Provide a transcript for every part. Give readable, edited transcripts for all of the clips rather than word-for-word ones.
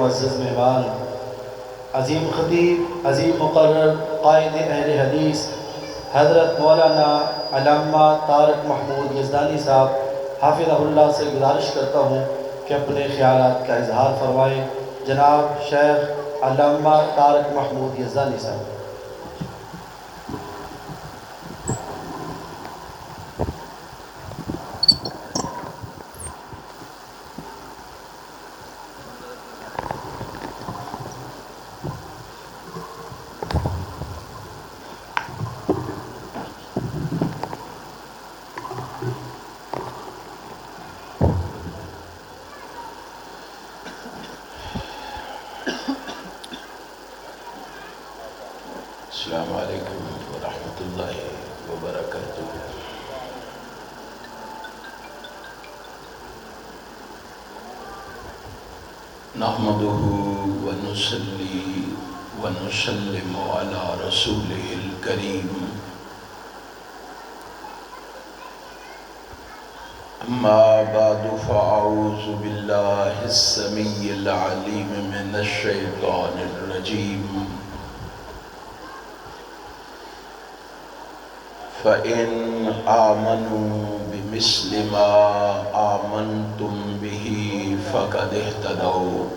معزز مہمان، عظیم خطیب، عظیم مقرر، قائد اہل حدیث حضرت مولانا علامہ طارق محمود یزدانی صاحب حافظہ اللہ سے گزارش کرتا ہوں کہ اپنے خیالات کا اظہار فرمائیں۔ جناب شیخ علامہ طارق محمود یزدانی صاحب۔ السلام علیکم ورحمۃ اللہ وبرکاتہ۔ نحمده ونصلی ونسلم علی رسولہ الکریم، اما بعد فاعوذ باللہ السمیع العلیم من الشیطان الرجیم، فَإِنْ آمَنُوا بِمِثْلِ مَا آمَنْتُمْ بِهِ فَقَدِ اهْتَدَوْا۔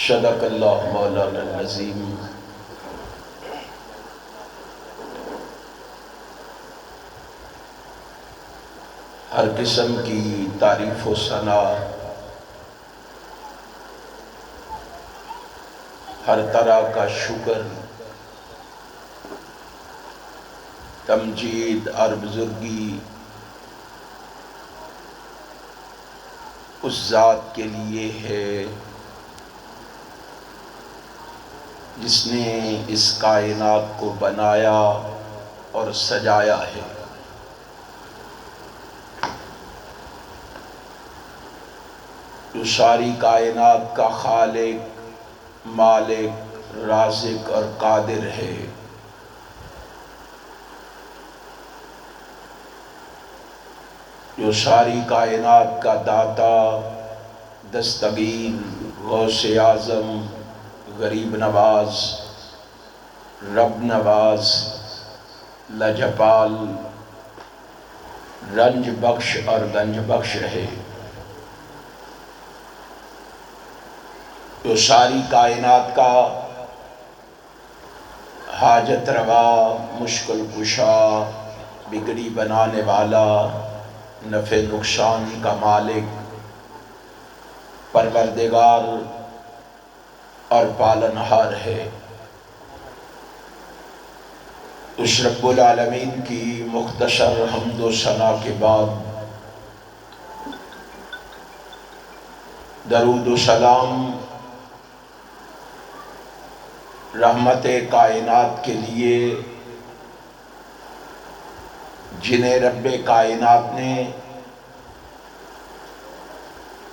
صدق اللہ مولانا العظیم۔ ہر قسم کی تعریف و ثنا، ہر طرح کا شکر، تمجید اور بزرگی اس ذات کے لیے ہے جس نے اس کائنات کو بنایا اور سجایا ہے۔ جو ساری کائنات کا خالق، مالک، رازق اور قادر ہے۔ جو ساری کائنات کا داتا، دستگیر، غوث اعظم، غریب نواز، رب نواز، لجپال، رنج بخش اور گنج بخش ہے۔ جو ساری کائنات کا حاجت روا، مشکل کشا، بگڑی بنانے والا، نفع نقصان کا مالک، پروردگار اور پالنہار ہے۔ اس رب العالمین کی مختصر حمد و ثنا کے بعد درود و سلام رحمت کائنات کے لیے، جنہیں رب کائنات نے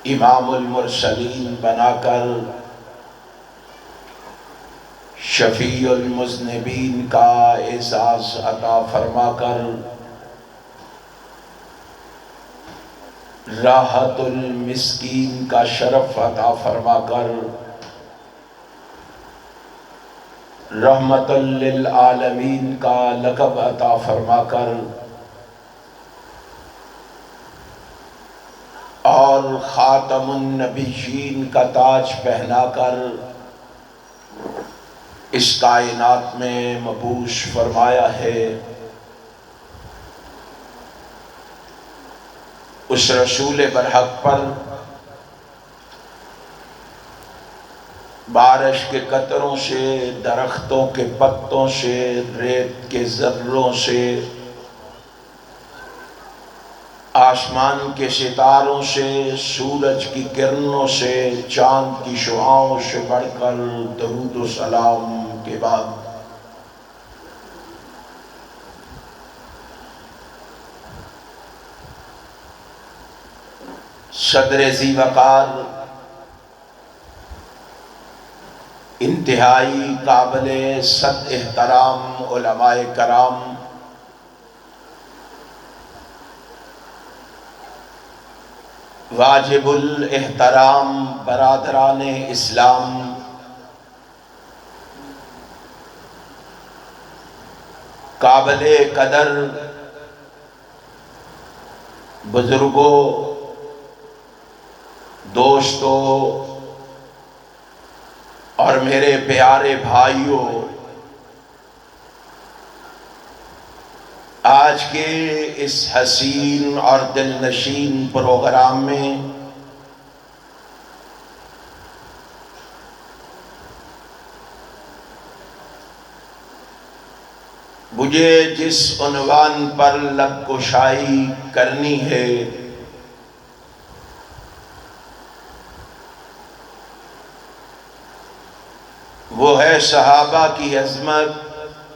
امام المرسلین بنا کر شفیع المذنبین کا اعزاز عطا فرما کر راحت المسکین کا شرف عطا فرما کر رحمت للعالمین کا لقب عطا فرما کر اور خاتم النبیین کا تاج پہنا کر اس کائنات میں مبعوث فرمایا ہے۔ اس رسول برحق پر بارش کے قطروں سے، درختوں کے پتوں سے، ریت کے ذروں سے، آسمان کے ستاروں سے، سورج کی کرنوں سے، چاند کی شعاعوں سے بڑھ کر درود و سلام کے بعد صدر ذی وقار، انتہائی قابل صد احترام علماء کرام، واجب الاحترام برادران اسلام، قابل قدر بزرگوں، دوستوں اور میرے پیارے بھائیوں، آج کے اس حسین اور دل نشین پروگرام میں مجھے جس عنوان پر لب کشائی کرنی ہے وہ ہے صحابہ کی عظمت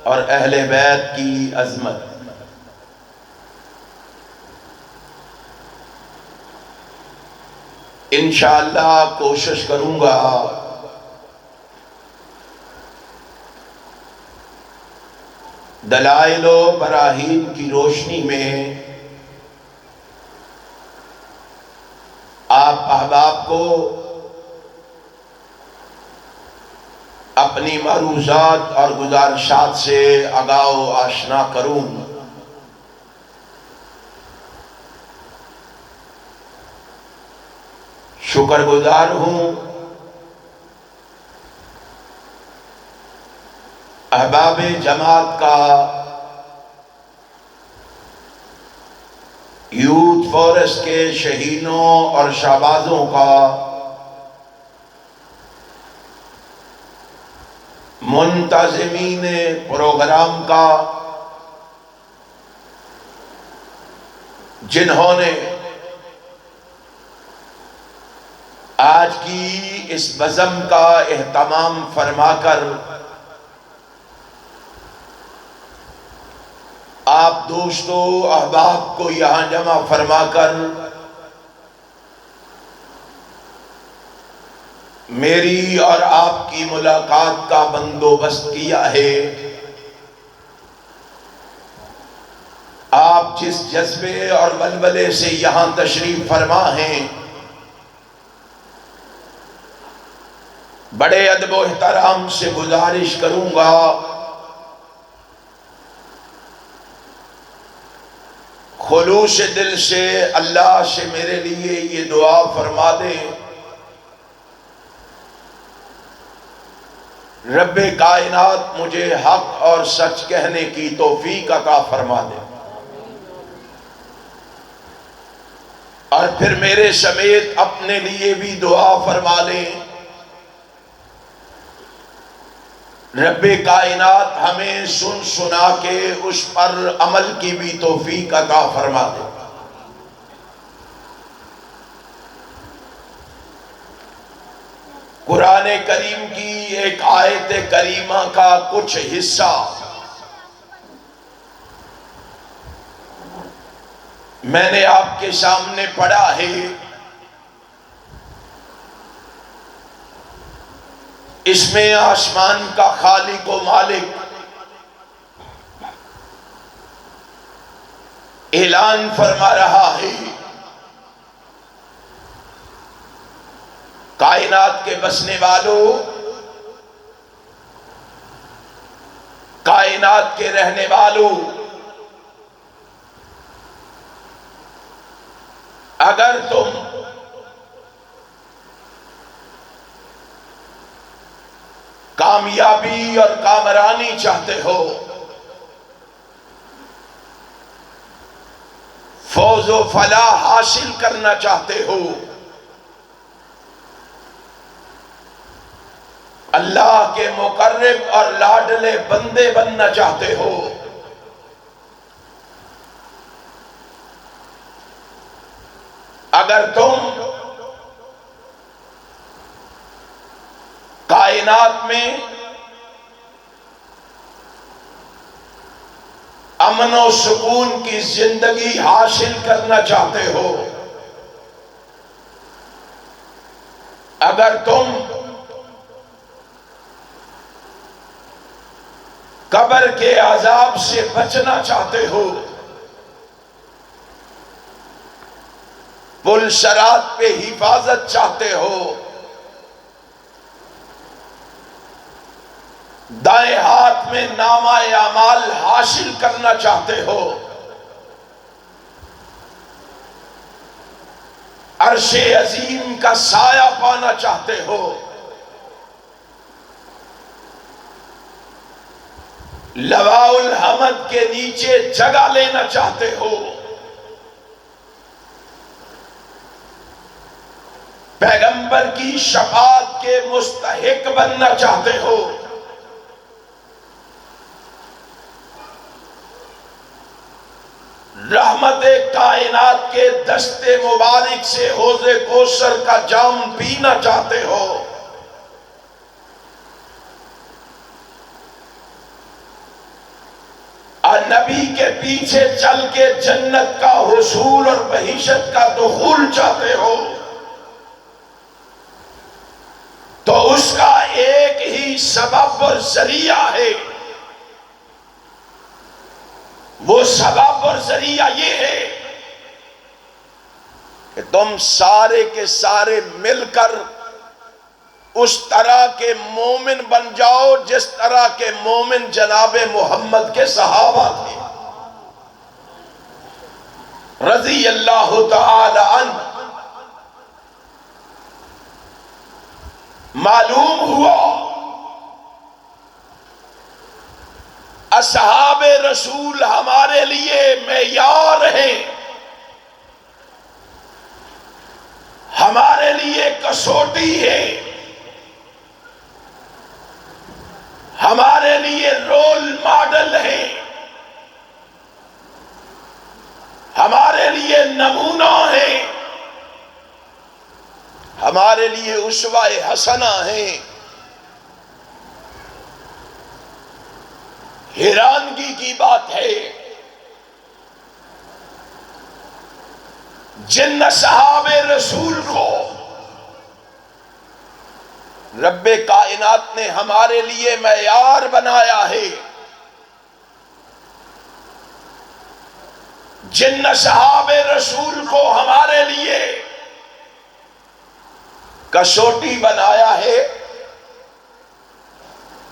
اور اہل بیت کی عظمت۔ انشاءاللہ کوشش کروں گا دلائل و براہین کی روشنی میں آپ احباب کو اپنی معروضات اور گزارشات سے آگاہ و آشنا کروں۔ شکر گزار ہوں احباب جماعت کا، یوتھ فورس کے شہینوں اور شہبازوں کا، منتظمین پروگرام کا، جنہوں نے آج کی اس بزم کا اہتمام فرما کر آپ دوستوں احباب کو یہاں جمع فرما کر میری اور آپ کی ملاقات کا بندوبست کیا ہے۔ آپ جس جذبے اور ولولے سے یہاں تشریف فرما ہیں، بڑے ادب و احترام سے گزارش کروں گا خلوص دل سے اللہ سے میرے لیے یہ دعا فرما دیں، رب کائنات مجھے حق اور سچ کہنے کی توفیق عطا فرما دے، اور پھر میرے سمیت اپنے لیے بھی دعا فرما لیں، رب کائنات ہمیں سن سنا کے اس پر عمل کی بھی توفیق عطا فرما دے۔ قرآن کریم کی ایک آیت کریمہ کا کچھ حصہ میں نے آپ کے سامنے پڑھا ہے۔ اس میں آسمان کا خالق و مالک اعلان فرما رہا ہے، کائنات کے بسنے والوں، کائنات کے رہنے والوں، اگر تم کامیابی اور کامرانی چاہتے ہو، فوز و فلاح حاصل کرنا چاہتے ہو، اللہ کے مقرب اور لاڈلے بندے بننا چاہتے ہو، اگر تم کائنات میں امن و سکون کی زندگی حاصل کرنا چاہتے ہو، اگر تم قبر کے عذاب سے بچنا چاہتے ہو، پل صراط پہ حفاظت چاہتے ہو، دائیں ہاتھ میں نامہ اعمال حاصل کرنا چاہتے ہو، عرش عظیم کا سایہ پانا چاہتے ہو، لواء الحمد کے نیچے جگہ لینا چاہتے ہو، پیغمبر کی شفاعت کے مستحق بننا چاہتے ہو، رحمت کائنات کے دست مبارک سے حوض کوثر کا جام پینا چاہتے ہو، اور نبی کے پیچھے چل کے جنت کا حصول اور بہشت کا دخول چاہتے ہو، تو اس کا ایک ہی سبب اور ذریعہ ہے، وہ سبب اور ذریعہ یہ ہے کہ تم سارے کے سارے مل کر اس طرح کے مومن بن جاؤ جس طرح کے مومن جناب محمد کے صحابہ تھے رضی اللہ تعالی عنہ۔ معلوم ہوا اصحاب رسول ہمارے لیے معیار ہیں، ہمارے لیے کسوٹی ہے، ہمارے لیے رول ماڈل ہیں، ہمارے لیے نمونہ ہیں، ہمارے لیے اسوہ حسنہ ہیں۔ حیرانگی کی بات ہے جن اصحاب رسول کو رب کائنات نے ہمارے لیے معیار بنایا ہے، جن اصحاب رسول کو ہمارے لیے کسوٹی بنایا ہے،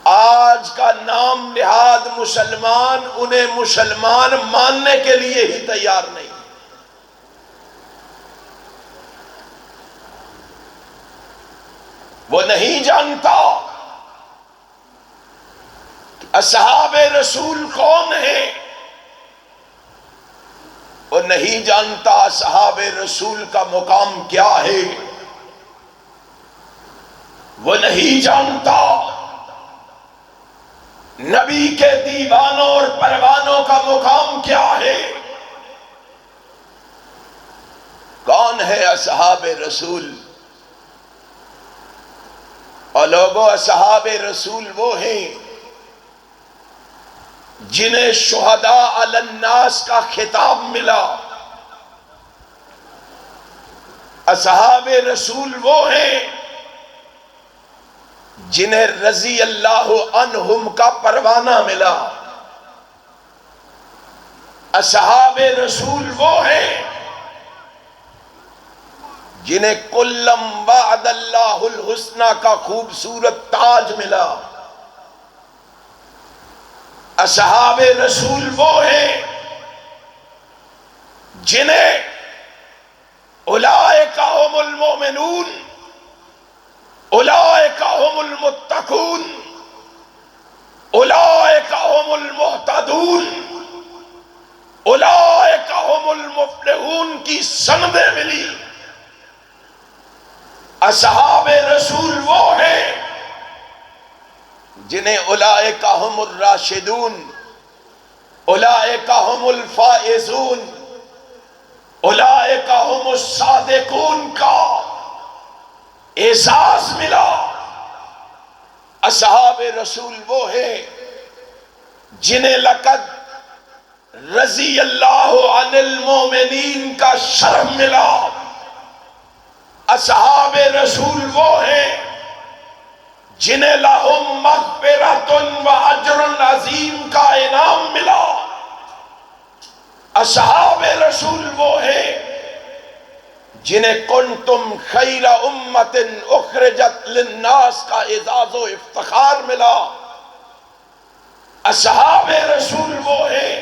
آج کا نام نہاد مسلمان انہیں مسلمان ماننے کے لیے ہی تیار نہیں۔ وہ نہیں جانتا کہ اصحاب رسول کون ہیں، وہ نہیں جانتا اصحاب رسول کا مقام کیا ہے، وہ نہیں جانتا نبی کے دیوانوں اور پروانوں کا مقام کیا ہے۔ کون ہے اصحاب رسول؟ اور لوگوں، اصحاب رسول وہ ہیں جنہیں شہداء علی الناس کا خطاب ملا، اصحاب رسول وہ ہیں جنہیں رضی اللہ عنہم کا پروانہ ملا، اصحاب رسول وہ ہیں جنہیں کلم وعد اللہ الحسنہ کا خوبصورت تاج ملا، اصحاب رسول وہ ہیں جنہیں اولئک هم المؤمنون، اولئک هم المتقون، اولئک هم المہتدون، اولئک هم المفلحون کی سندیں ملی۔ اصحاب رسول وہ ہیں جنہیں اولئک هم الراشدون، اولئک هم الفائزون، اولئک هم الصادقون کا اعزاز ملا۔ اصحاب رسول وہ ہیں جنہیں لقد رضی اللہ عن المومنین کا شرف ملا۔ اصحاب رسول وہ ہیں جنہیں لہم مغفرۃ و اجر عظیم کا انعام ملا۔ اصحاب رسول وہ ہیں جنہیں کنتم خیر امت اخرجت للناس کا اعزاز و افتخار ملا، اصحاب رسول وہ ہیں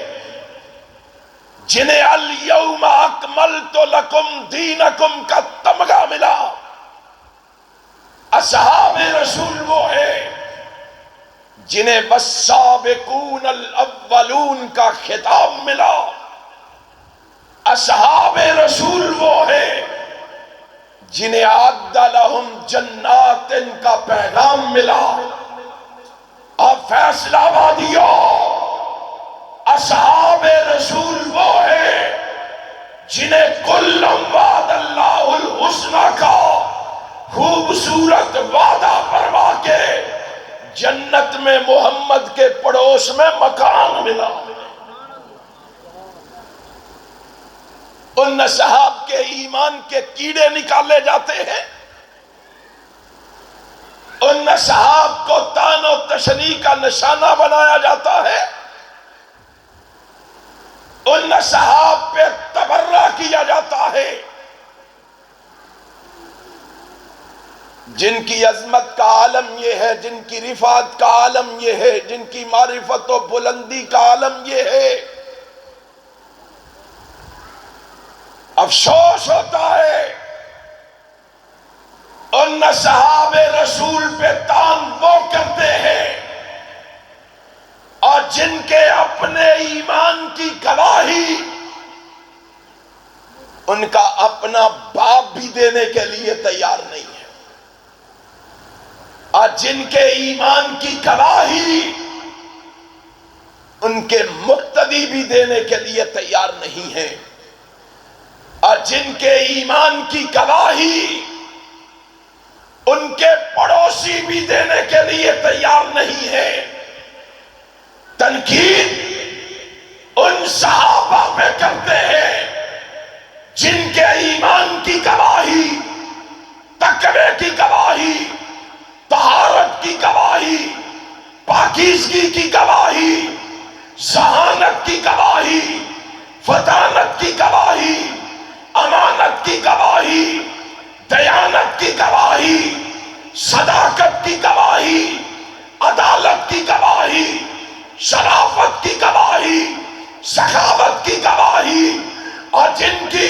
جنہیں الیوم اکملت لکم دینکم کا تمغہ ملا، اصحاب رسول وہ ہیں جنہیں والسابقون الاولون کا خطاب ملا، اصحاب رسول وہ ہیں جنہیں اعد لہم جنات کا پیغام ملا۔ اب فیصلہ آبادیوں، اصحاب رسول وہ ہیں جنہیں کلم وعد اللہ الحسنہ کا خوبصورت وعدہ فرما کے جنت میں محمد کے پڑوس میں مکان ملا۔ ان صحاب کے ایمان کے کیڑے نکالے جاتے ہیں، ان صحاب کو طعن و تشنیع کا نشانہ بنایا جاتا ہے، ان صحاب پہ تبرہ کیا جاتا ہے، جن کی عظمت کا عالم یہ ہے، جن کی رفعت کا عالم یہ ہے، جن کی معرفت و بلندی کا عالم یہ ہے۔ افسوس ہوتا ہے ان صحاب رسول پہ طعن وہ کرتے ہیں اور جن کے اپنے ایمان کی گواہی ان کا اپنا باپ بھی دینے کے لیے تیار نہیں ہے، اور جن کے ایمان کی گواہی ان کے مقتدی بھی دینے کے لیے تیار نہیں ہے، اور جن کے ایمان کی گواہی ان کے پڑوسی بھی دینے کے لیے تیار نہیں ہے۔ تنقید ان صحابہ پہ کرتے ہیں جن کے ایمان کی گواہی، تقوی کی گواہی، طہارت کی گواہی، پاکیزگی کی گواہی، ذہانت کی گواہی، فطانت کی گواہی، امانت کی گواہی، دیانت کی گواہی، صداقت کی گواہی، عدالت کی گواہی، شرافت کی گواہی، سخاوت کی گواہی، اور جن کی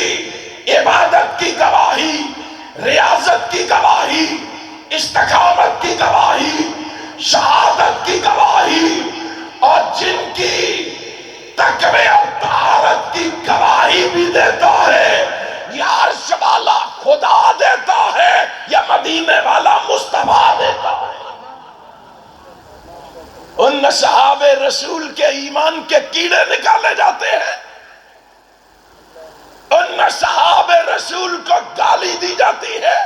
عبادت کی گواہی، ریاضت کی گواہی، استقامت کی گواہی، شہادت کی گواہی، اور جن کی تقوی اور طہارت کی گواہی بھی دیتا ہے، یا عرش والا خدا دیتا ہے یا مدینے والا مصطفیٰ دیتا ہے۔ ان صحاب رسول کے ایمان کے کیڑے نکالے جاتے ہیں، ان صحاب رسول کو گالی دی جاتی ہے۔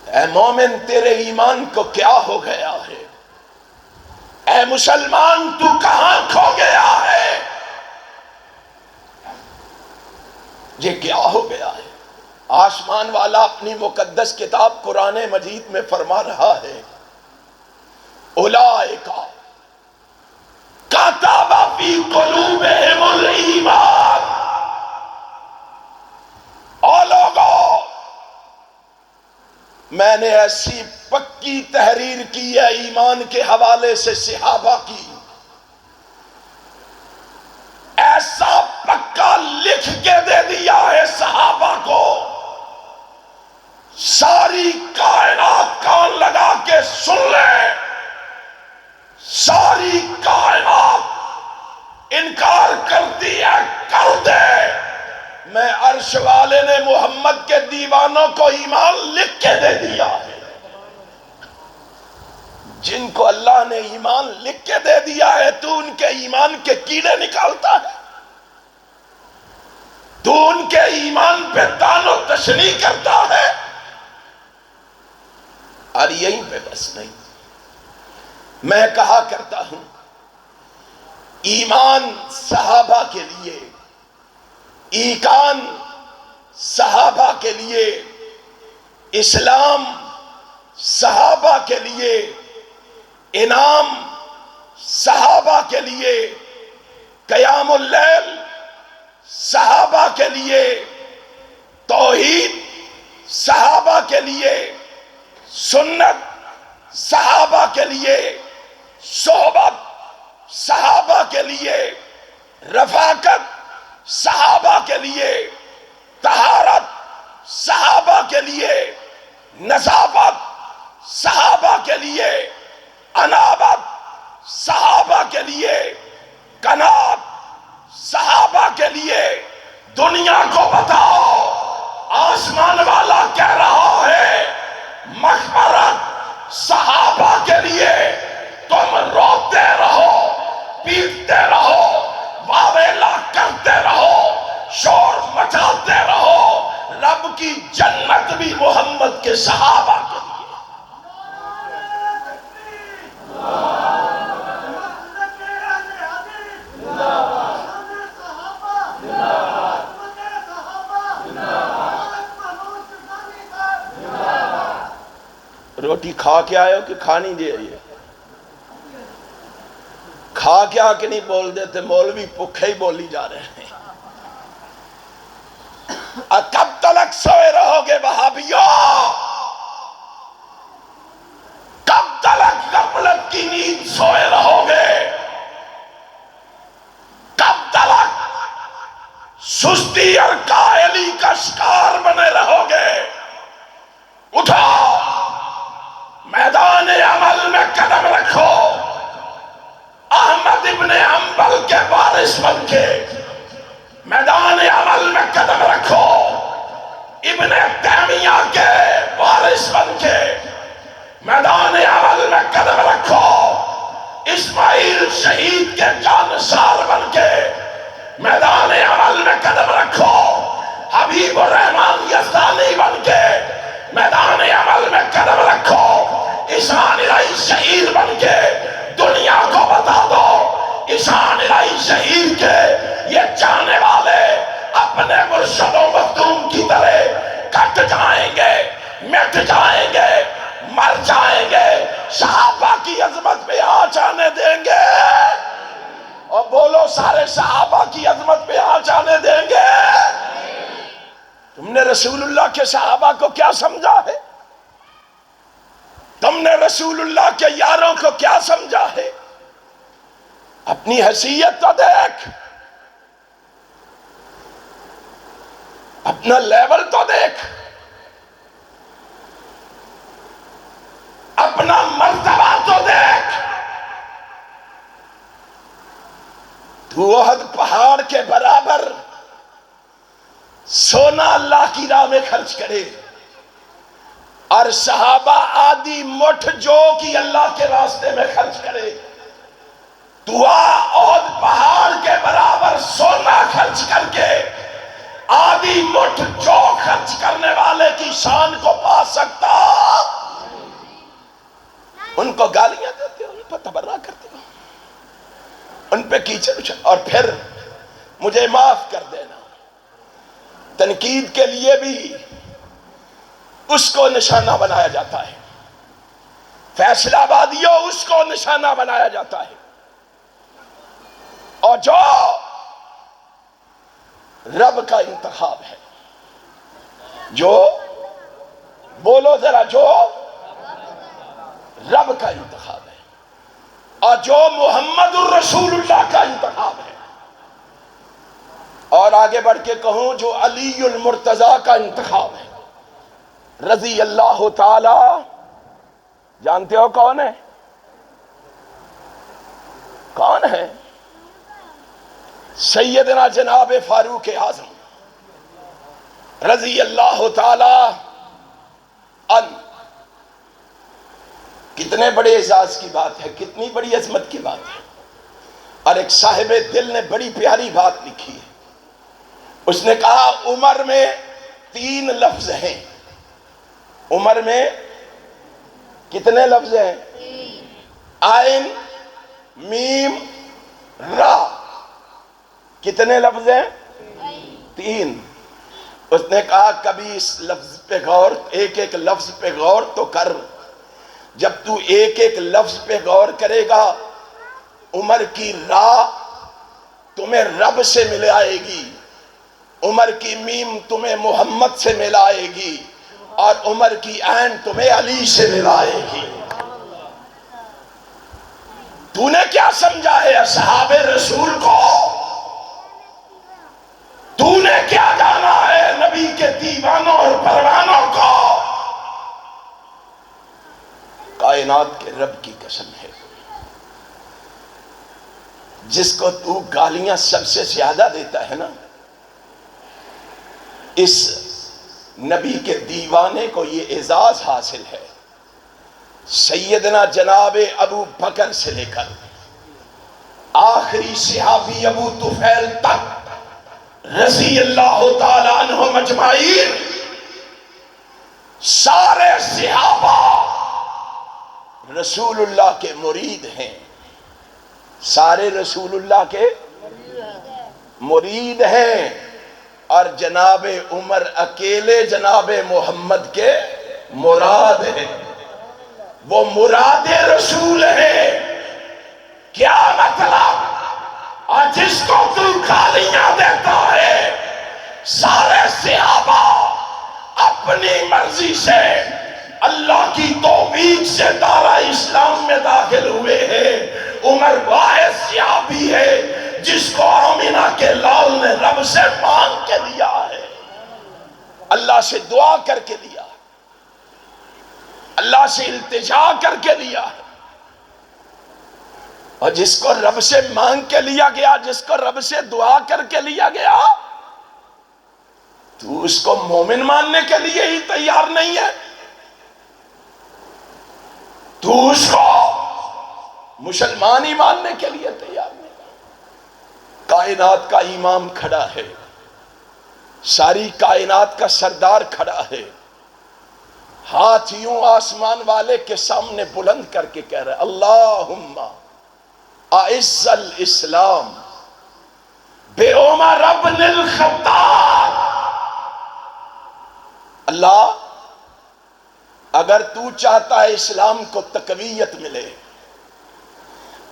اے مومن، تیرے ایمان کو کیا ہو گیا ہے؟ اے مسلمان، تو کہاں کھو گیا ہے؟ یہ کیا ہو گیا ہے؟ آسمان والا اپنی مقدس کتاب قرآن مجید میں فرما رہا ہے، اولئک کتب فی قلوبہم الایمان۔ او لوگو، میں نے ایسی پکی تحریر کی ہے ایمان کے حوالے سے صحابہ کی، ایسا پکا لکھ کے دے دیا ہے صحابہ کو، ساری کائنات کان لگا کے سن لے، ساری کائنات انکار کرتی ہے، کر دے، میں عرش والے نے محمد کے دیوانوں کو ایمان لکھ کے دے دیا ہے۔ جن کو اللہ نے ایمان لکھ کے دے دیا ہے، تو ان کے ایمان کے کیڑے نکالتا ہے، تو ان کے ایمان پہ طعن و تشنیع کرتا ہے۔ اور یہیں پہ بس نہیں، میں کہا کرتا ہوں، ایمان صحابہ کے لیے، ایقان صحابہ کے لیے، اسلام صحابہ کے لیے، انعام صحابہ کے لیے، قیام اللیل صحابہ کے لیے، توحید صحابہ کے لیے، سنت صحابہ کے لیے، صحبت صحابہ کے لیے، رفاقت صحابہ کے لیے، طہارت صحابہ کے لیے، نظافت صحابہ کے لیے، انابت صحابہ کے لیے، قناعت صحابہ کے لیے۔ دنیا کو بتاؤ، آسمان والا کہہ رہا ہے مغفرت صحابہ کے لیے، تم روتے رہو، پیٹتے رہو، واویلا کرتے رہو، شور مچاتے رہو، رب کی جنت بھی محمد کے صحابہ کے لیے۔ روٹی کھا کے آئے ہو کہ کھانی دے رہی ہے؟ کھا کے آ کے نہیں بول دیتے، مولوی بھوکے ہی بولی جا رہے ہیں۔ کب تلک سوئے رہو گے وہابیوں؟ کب تلک غفلت کی نیند سوئے رہو گے؟ کب تلک سستی اور کائلی کا شکار بنے رہو گے؟ اٹھو، میدان عمل میں قدم رکھو، احمد ابن حنبل کے وارث بن کے میدان عمل میں قدم رکھو، ابن تیمیہ کے وارث بن کے میدان عمل میں قدم رکھو، اسماعیل شہید کے جانثار بن کے میدان عمل میں قدم رکھو، حبیب الرحمن یزدانی بن کے میدان عمل میں قدم رکھو، عثمان الہی شہید بن کے دنیا کو بتا دو عثمان الہی شہید کے یہ جانے والے اپنے مرشد و مخدوم کی طرح کٹ جائیں گے، مٹ جائیں گے، مر جائیں گے، صحابہ کی عظمت پہ آنچ آنے دیں گے؟ اور بولو، سارے صحابہ کی عظمت پہ آنچ آنے دیں گے؟ تم نے رسول اللہ کے صحابہ کو کیا سمجھا ہے؟ تم نے رسول اللہ کے یاروں کو کیا سمجھا ہے؟ اپنی حیثیت تو دیکھ، اپنا لیول تو دیکھ، اپنا مرتبہ تو دیکھ۔ تو احد پہاڑ کے برابر سونا اللہ کی راہ میں خرچ کرے، اور صحابہ آدھی مٹھ جو کی اللہ کے راستے میں خرچ کرے۔ دعا احد پہاڑ کے برابر سونا خرچ کر کے آدھی مٹھ جو خرچ کرنے والے کی شان کو پا سکتا؟ ان کو گالیاں دیتے ہو، ان پر تبرہ کرتے ہو، ان پہ کیچڑ اور پھر مجھے معاف کر دینا، تنقید کے لیے بھی اس کو نشانہ بنایا جاتا ہے، فیصلہ آبادیوں اس کو نشانہ بنایا جاتا ہے، اور جو رب کا انتخاب ہے، جو بولو ذرا، جو رب کا انتخاب ہے، اور جو محمد الرسول اللہ کا انتخاب ہے، اور آگے بڑھ کے کہوں جو علی المرتضی کا انتخاب ہے، رضی اللہ تعالی، جانتے ہو کون ہے؟ کون ہے؟ سیدنا جناب فاروق اعظم رضی اللہ تعالی عنہ۔ کتنے بڑے اعزاز کی بات ہے، کتنی بڑی عظمت کی بات ہے۔ اور ایک صاحب دل نے بڑی پیاری بات لکھی ہے، اس نے کہا عمر میں 3 لفظ ہیں۔ عمر میں کتنے لفظ ہیں؟ عین، میم، را۔ کتنے لفظ ہیں؟ 3۔ اس نے کہا کبھی اس لفظ پہ غور، ایک ایک لفظ پہ غور تو کر، جب تو ایک ایک لفظ پہ غور کرے گا عمر کی راہ تمہیں رب سے مل آئے گی، عمر کی میم تمہیں محمد سے ملائے گی اور عمر کی عین تمہیں علی سے ملائے گی۔ تو نے کیا سمجھا ہے اصحاب رسول کو؟ تو نے کیا جانا ہے نبی کے دیوانوں اور پروانوں کو؟ کائنات کے رب کی قسم ہے، جس کو تو گالیاں سب سے زیادہ دیتا ہے نا، اس نبی کے دیوانے کو یہ اعزاز حاصل ہے، سیدنا جناب ابو بکر سے لے کر آخری صحابی ابو طفیل تک رضی اللہ تعالیٰ عنہ مجمعین، سارے صحابہ رسول اللہ کے مرید ہیں، سارے رسول اللہ کے مرید ہیں، اور جناب عمر اکیلے جناب محمد کے مراد ہیں، وہ مراد رسول ہے۔ کیا مطلب؟ اور جس کو تو گالیاں دیتا ہے، سارے صحابہ اپنی مرضی سے اللہ کی توفیق سے دارہ اسلام میں داخل ہوئے ہیں۔ عمر واحد صحابی ہے جس کو آمینہ کے لال نے رب سے مانگ کے لیا ہے، اللہ سے دعا کر کے لیا، اللہ سے التجا کر کے لیا ہے۔ اور جس کو رب سے مانگ کے لیا گیا، جس کو رب سے دعا کر کے لیا گیا، تو اس کو مومن ماننے کے لیے ہی تیار نہیں ہے، تو اس کو مسلمان ہی ماننے کے لیے تیار نہیں۔ کائنات کا امام کھڑا ہے، ساری کائنات کا سردار کھڑا ہے، ہاتھ یوں آسمان والے کے سامنے بلند کر کے کہہ رہا ہے اللہم اعز الاسلام بعمر ابن الخطاب۔ اللہ اگر تو چاہتا ہے اسلام کو تقویت ملے،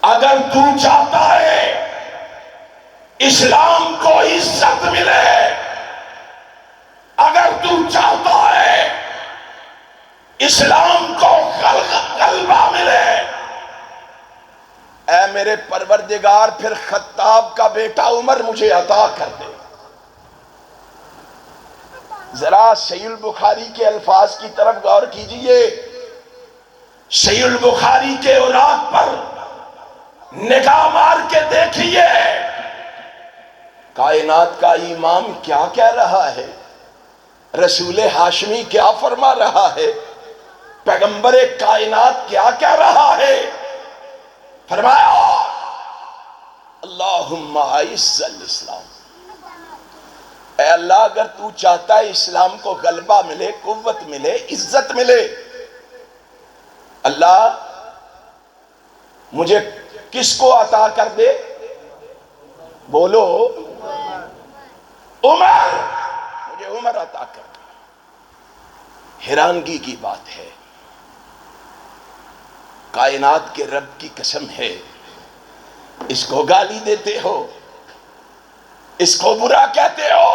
اگر تو چاہتا ہے اسلام کو عزت ملے، اگر تو چاہتا ہے اسلام کو غلبہ ملے، اے میرے پروردگار پھر خطاب کا بیٹا عمر مجھے عطا کر دے۔ ذرا صحیح البخاری کے الفاظ کی طرف غور کیجئے، صحیح البخاری کے اوراق پر نگاہ مار کے دیکھیے، کائنات کا امام کیا کہہ رہا ہے، رسول ہاشمی کیا فرما رہا ہے، پیغمبر کائنات کیا کہہ رہا ہے۔ فرمایا اللہم اعز الاسلام، اے اللہ اگر تو چاہتا ہے اسلام کو غلبہ ملے، قوت ملے، عزت ملے، اللہ مجھے کس کو عطا کر دے؟ بولو عمر، مجھے عمر عطا کر دے۔ حیرانگی کی بات ہے، کائنات کے رب کی قسم ہے، اس کو گالی دیتے ہو، اس کو برا کہتے ہو،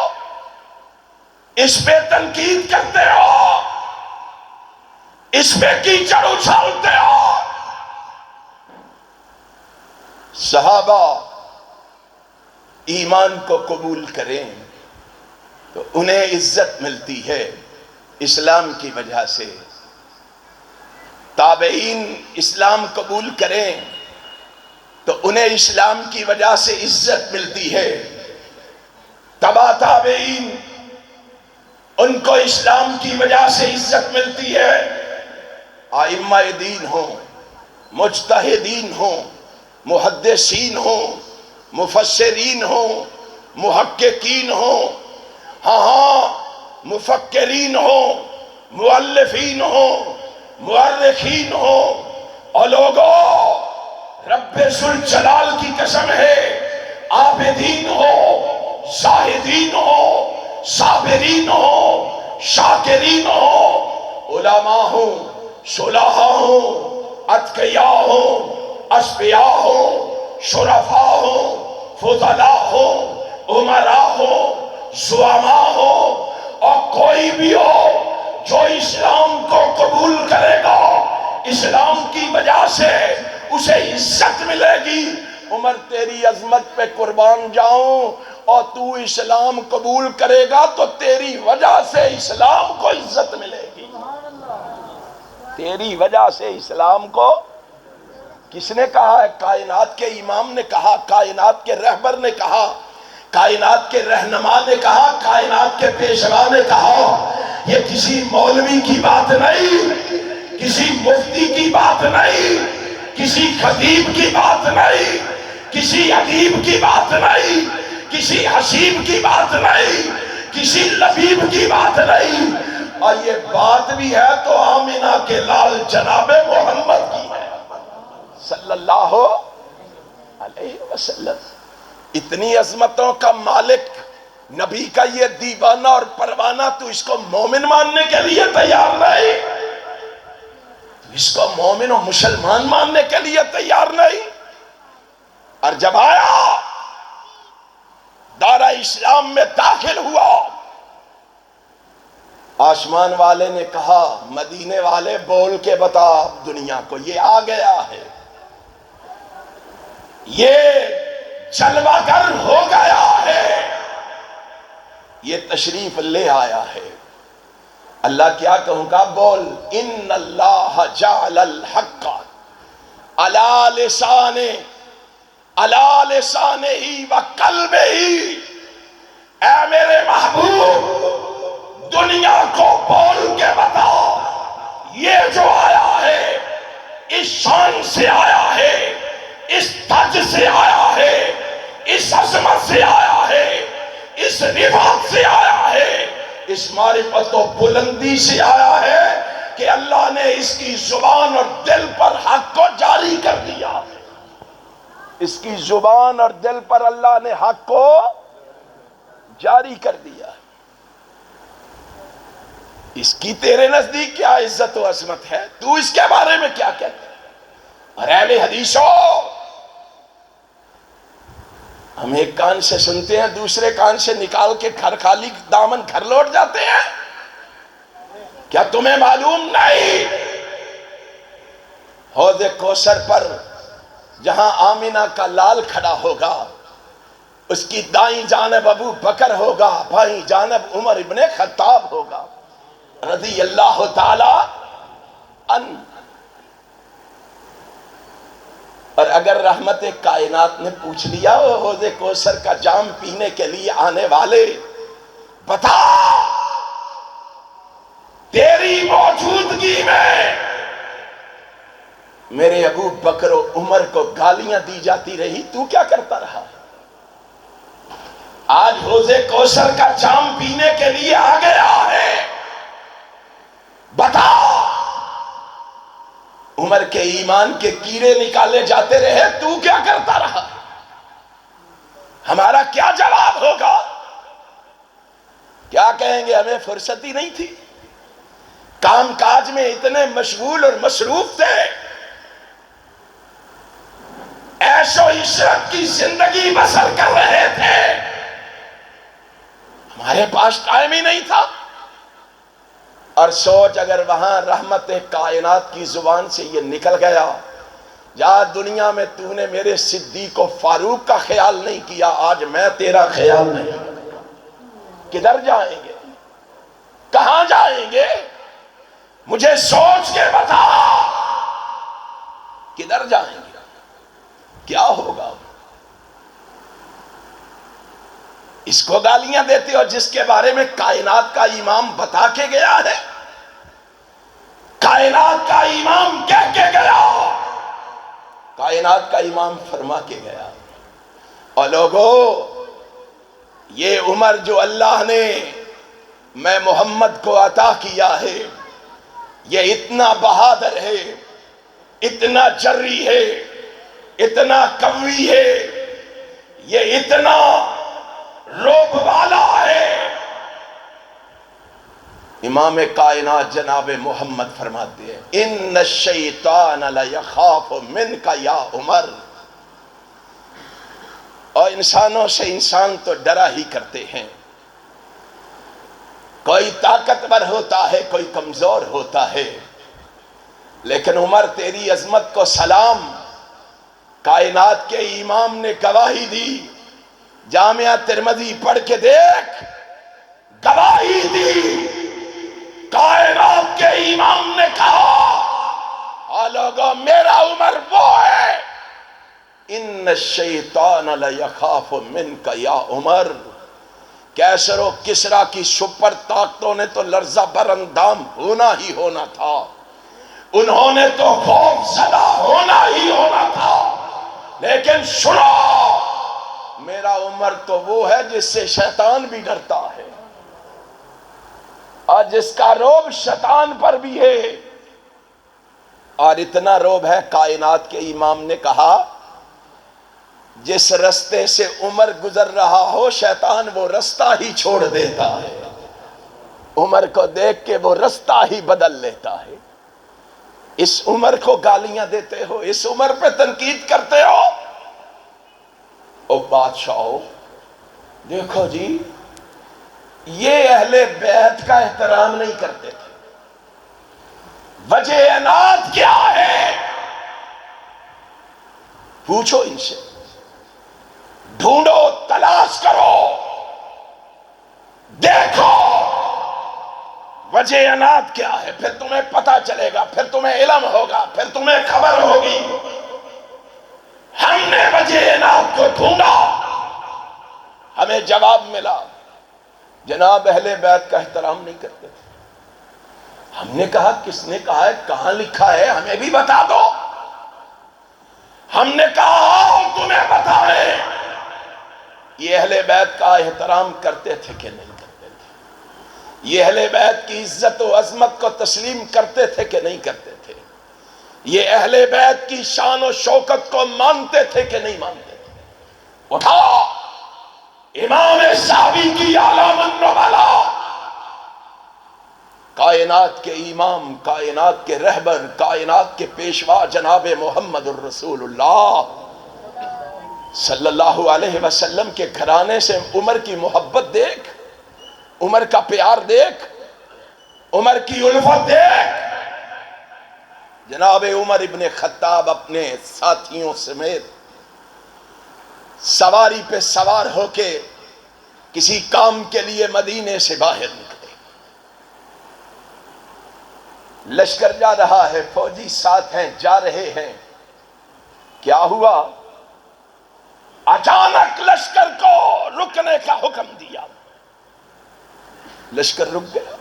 اس پہ تنقید کرتے ہو، اس پہ کیچڑ اچھالتے ہو۔ صحابہ ایمان کو قبول کریں تو انہیں عزت ملتی ہے اسلام کی وجہ سے، تابعین اسلام قبول کریں تو انہیں اسلام کی وجہ سے عزت ملتی ہے، تبع تابعین ان کو اسلام کی وجہ سے عزت ملتی ہے، ائمہ دین ہوں، مجتہدین ہوں، محدثین ہوں، مفسرین ہوں، محققین ہوں، ہاں مفکرین ہوں، مؤلفین ہوں، مؤرخین ہوں، اور لوگوں رب ذوالجلال کی قسم ہے، عابدین ہو، زاہدین ہو، صابرین ہو، شاکرین ہو، علماء ہوں، صلحاء ہوں، اتقیاء ہوں، اصفیاء ہوں، شرفاء ہوں، فضلاء ہوں، امراء ہوں، زعما ہو اور کوئی بھی ہو جو اسلام کو قبول کرے گا اسلام کی وجہ سے اسے عزت ملے گی۔ عمر تیری عظمت پہ قربان جاؤں، اور تو اسلام قبول کرے گا تو تیری وجہ سے اسلام کو عزت ملے گی۔ تیری وجہ سے اسلام کو کس نے کہا ہے؟ کائنات کے امام نے کہا، کائنات کے رہبر نے کہا، کائنات کے رہنما نے کہا، کائنات کے پیشوا نے کہا۔ یہ کسی مولوی کی بات نہیں، کسی مفتی کی بات نہیں، کسی خطیب کی بات نہیں، کسی ادیب کی بات نہیں، کسی حسیب کی بات نہیں، کسی لبیب کی بات نہیں، اور یہ بات بھی ہے تو آمینہ کے لال جناب محمد کی ہے صلی اللہ علیہ وسلم۔ اتنی عظمتوں کا مالک نبی کا یہ دیوانہ اور پروانہ، تو اس کو مومن ماننے کے لیے تیار نہیں، تو اس کو مومن و مسلمان ماننے کے لیے تیار نہیں۔ اور جب آیا دارہ اسلام میں داخل ہوا، آسمان والے نے کہا مدینے والے بول کے بتا دنیا کو یہ آ گیا ہے، یہ جلوہ گر ہو گیا ہے، یہ تشریف لے آیا ہے۔ اللہ کیا کہوں گا؟ بول ان اللہ جعل الحق علی لسانہ و قلبہ۔ اے میرے محبوب دنیا کو بول کے بتا یہ جو آیا ہے اس شان سے آیا ہے، اس تاج سے آیا ہے، اس عظمت سے آیا ہے، اس رفعت سے آیا ہے، اس معرفت و بلندی سے آیا ہے کہ اللہ نے اس کی زبان اور دل پر حق کو جاری کر دیا ہے۔ اس کی زبان اور دل پر اللہ نے حق کو جاری کر دیا ہے۔ اس کی تیرے نزدیک کیا عزت و عظمت ہے؟ تو اس کے بارے میں کیا کہتے ہیں؟ اور اہل حدیثوں، ہم ایک کان سے سنتے ہیں دوسرے کان سے نکال کے گھر خالی دامن گھر لوٹ جاتے ہیں۔ کیا تمہیں معلوم نہیں حوض کوثر پر جہاں آمینہ کا لال کھڑا ہوگا اس کی دائیں جانب ابو بکر ہوگا، بائیں جانب عمر ابن خطاب ہوگا رضی اللہ تعالی عنہ۔ اور اگر رحمت کائنات نے پوچھ لیا وہ حوض کوثر کا جام پینے کے لیے آنے والے، بتا تیری موجودگی میں میرے ابو بکر و عمر کو گالیاں دی جاتی رہی، تو کیا کرتا رہا؟ آج حوض کوثر کا جام پینے کے لیے آ گیا ہے، بتا عمر کے ایمان کے کیڑے نکالے جاتے رہے، تو کیا کرتا رہا؟ ہمارا کیا جواب ہوگا؟ کیا کہیں گے؟ ہمیں فرصت ہی نہیں تھی، کام کاج میں اتنے مشغول اور مصروف تھے، عیش و عشرت کی زندگی بسر کر رہے تھے، ہمارے پاس ٹائم ہی نہیں تھا۔ اور سوچ اگر وہاں رحمت کائنات کی زبان سے یہ نکل گیا، جا دنیا میں تو نے میرے صدیق و فاروق کا خیال نہیں کیا، آج میں تیرا خیال نہیں، کدھر جائیں گے؟ کہاں جائیں گے؟ مجھے سوچ کے بتا کدھر جائیں گے؟ کیا ہوگا؟ اس کو گالیاں دیتے ہو جس کے بارے میں کائنات کا امام بتا کے گیا ہے، کائنات کا امام کہہ کے گیا، کائنات کا امام فرما کے گیا۔ اور لوگوں، یہ عمر جو اللہ نے میں محمد کو عطا کیا ہے، یہ اتنا بہادر ہے، اتنا جری ہے، اتنا قوی ہے، یہ اتنا روب والا ہے۔ امام کائنات جناب محمد فرماتے ہیں ان الشیطان لیخاف منک یا عمر، اور انسانوں سے انسان تو ڈرا ہی کرتے ہیں، طاقتور ہوتا ہے، کوئی کمزور ہوتا ہے، لیکن عمر تیری عظمت کو سلام۔ کائنات کے امام نے گواہی دی، جامعہ ترمذی پڑھ کے دیکھ، گواہی دی، کائنات کے امام نے کہا، ہاں لوگوں میرا عمر وہ ہے، ان الشیطان لیخاف منک یا عمر۔ کیسر و کسرا کی سپر طاقتوں نے تو لرزہ بر اندام ہونا ہی ہونا تھا، انہوں نے تو خوف زدہ ہونا ہی ہونا تھا، لیکن سنو میرا عمر تو وہ ہے جس سے شیطان بھی ڈرتا ہے، اور جس کا روب شیطان پر بھی ہے، اور اتنا روب ہے کائنات کے امام نے کہا جس رستے سے عمر گزر رہا ہو شیطان وہ رستہ ہی چھوڑ دیتا ہے، عمر کو دیکھ کے وہ رستہ ہی بدل لیتا ہے۔ اس عمر کو گالیاں دیتے ہو، اس عمر پہ تنقید کرتے ہو۔ او بادشاہو دیکھو جی، یہ اہل بیت کا احترام نہیں کرتے تھے، وجہ عناد کیا ہے؟ پوچھو ان سے، ڈھونڈو، تلاش کرو، دیکھو وجہ عناد کیا ہے، پھر تمہیں پتہ چلے گا، پھر تمہیں علم ہوگا، پھر تمہیں خبر ہوگی۔ ہم نے وجہ عناد کو ڈھونڈا، ہمیں جواب ملا جناب اہل بیت کا احترام نہیں کرتے تھے۔ ہم نے کہا کس نے کہا ہے، کہاں لکھا ہے، ہمیں بھی بتا دو۔ ہم نے کہا آؤ تمہیں بتائیں یہ اہل بیت کا احترام کرتے تھے کہ نہیں کرتے تھے، یہ اہل بیت کی عزت و عظمت کو تسلیم کرتے تھے کہ نہیں کرتے تھے، یہ اہل بیت کی شان و شوکت کو مانتے تھے کہ نہیں مانتے تھے۔ اٹھا امام صحابی کی عالم النبلا، کائنات کے امام، کائنات کے رہبر، کائنات کے پیشوا جناب محمد الرسول اللہ صلی اللہ علیہ وسلم کے گھرانے سے عمر کی محبت دیکھ، عمر کا پیار دیکھ، عمر کی الفت دیکھ۔ جناب عمر ابن خطاب اپنے ساتھیوں سمیت سواری پہ سوار ہو کے کسی کام کے لیے مدینے سے باہر نکلے۔ لشکر جا رہا ہے، فوجی ساتھ ہیں، جا رہے ہیں۔ کیا ہوا؟ اچانک لشکر کو رکنے کا حکم دیا، لشکر رک گیا،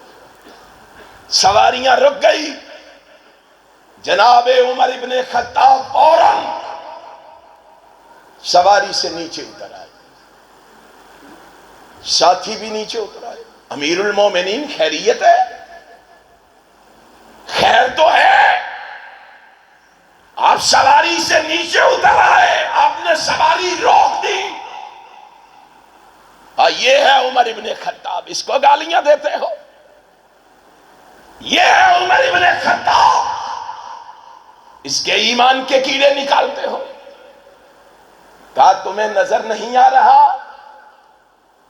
سواریاں رک گئی۔ جناب عمر ابن خطاب فوراً سواری سے نیچے اتر آئے، ساتھی بھی نیچے اتر آئے۔ امیر المومنین خیریت ہے؟ خیر تو ہے، آپ سواری سے نیچے اتر آئے، آپ نے سواری روک دی۔ یہ ہے عمر ابن خطاب، اس کو گالیاں دیتے ہو؟ یہ ہے عمر ابن خطاب، اس کے ایمان کے کیڑے نکالتے ہو؟ کہا تمہیں نظر نہیں آ رہا؟